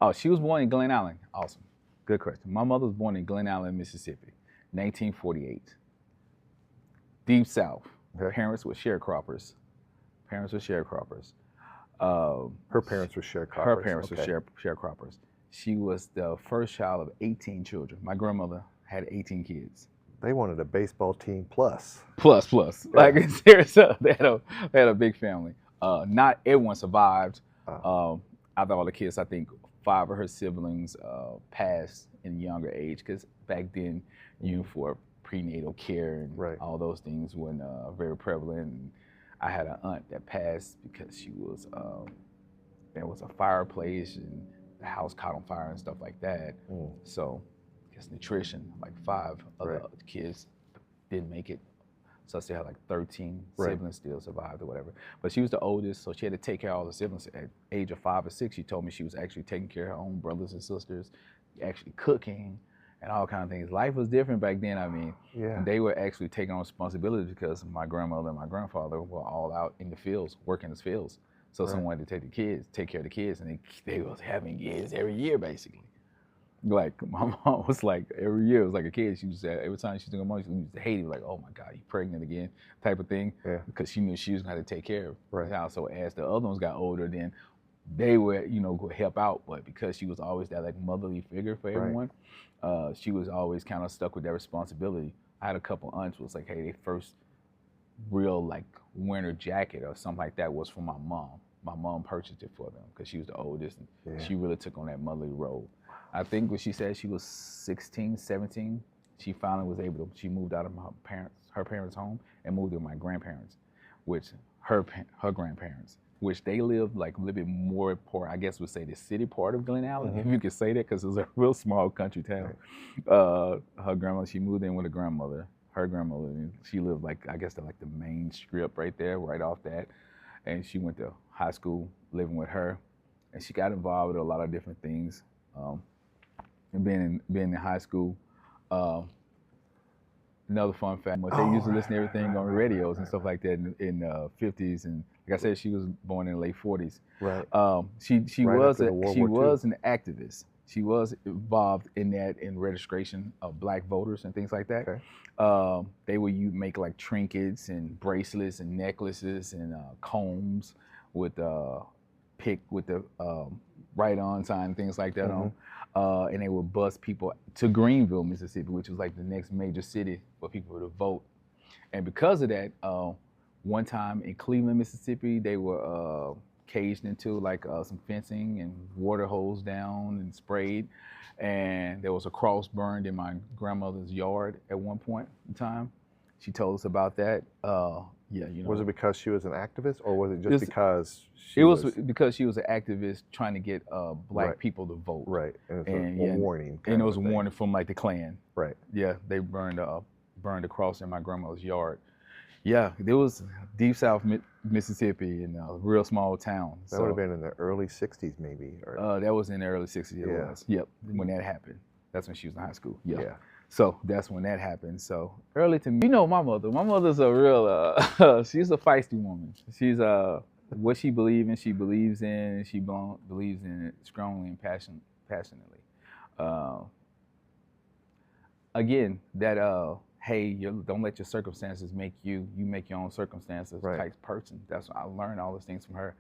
Oh, she was born in Glen Allen. Awesome. Good question. My mother was born in Glen Allen, Mississippi, 1948. Deep South. Okay. Parents were sharecroppers. Parents were sharecroppers. Uh, Her parents were her sharecroppers. parents were Okay. sharecroppers. She was the first child of 18 children. My grandmother had 18 kids. They wanted a baseball team plus. Plus. Yeah. Like seriously, they had a big family. Not everyone survived. Uh, Out of all the kids, I think five of her siblings passed in a younger age because back then, for prenatal care and Right. all those things weren't very prevalent. And I had an aunt that passed because she was there was a fireplace and the house caught on fire and stuff like that. So, I guess nutrition, like five of Right. the kids didn't make it. So she had like 13 Right. siblings still survived or whatever. But she was the oldest, so she had to take care of all the siblings. At age of 5 or 6, she told me she was actually taking care of her own brothers and sisters, actually cooking and all kind of things. Life was different back then. I mean, Yeah. they were actually taking on responsibilities because my grandmother and my grandfather were all out in the fields, working the fields. So Right. someone had to take care of the kids, and they was having kids every year basically. Like my mom was like every year it was like a kid. She was every time she took her money, she used to hate it, like, oh my God, you pregnant again, type of thing. Yeah. Because she knew she was gonna have to take care of Right. the house. So as the other ones got older, then they would, go help out. But because she was always that like motherly figure for everyone, she was always kind of stuck with that responsibility. I had a couple aunts was like, hey, their first real like winter jacket or something like that was from my mom. My mom purchased it for them because she was the oldest and Yeah. she really took on that motherly role. I think when she said she was 16, 17, she finally was able to, she moved out of her parents' home and moved with my grandparents, which her grandparents, which they lived like a little bit more poor, I guess we'd say the city part of Glen Allen, if you could say that, because it was a real small country town. Her grandmother, she moved in with a grandmother. Her grandmother, and she lived like, I guess, like the main strip right there, right off that. And she went to high school living with her. And she got involved with a lot of different things. And being in high school, uh, another fun fact, they used to listen to everything on the radios and stuff like that in the 50s. And like I said, she was born in the late 40s. Right. She Right was after the World she War II. was an activist. She was involved in that in registration of black voters and things like that. Okay. They would make like trinkets and bracelets and necklaces and combs with pick with the right on sign and things like that on. And they would bus people to Greenville, Mississippi, which was like the next major city for people to vote. And because of that, one time in Cleveland, Mississippi, they were caged into like some fencing and water hosed down and sprayed. And there was a cross burned in my grandmother's yard at one point in time. She told us about that. Yeah, Was it because she was an activist, or was it just It's- because it was because she was an activist trying to get black Right. people to vote. Right? And it's And, a yeah, warning. And it was a kind of warning from like the Klan. Right. Yeah, they burned a cross in my grandmother's yard. Yeah, there was deep South Mississippi in a real small town. That would have been in the early '60s, maybe. Or, That was in the early 60s. It Yeah. was. Yep, when that happened. That's when she was in high school. Yeah. Yeah. So that's when that happened. So early to me, my mother. My mother's a real. She's a feisty woman. She's what she believes in. She believes in. And she believes in it strongly and passionately. Uh, Again, that hey, don't let your circumstances make you. You make your own circumstances Right. type person. That's what I learned all those things from her.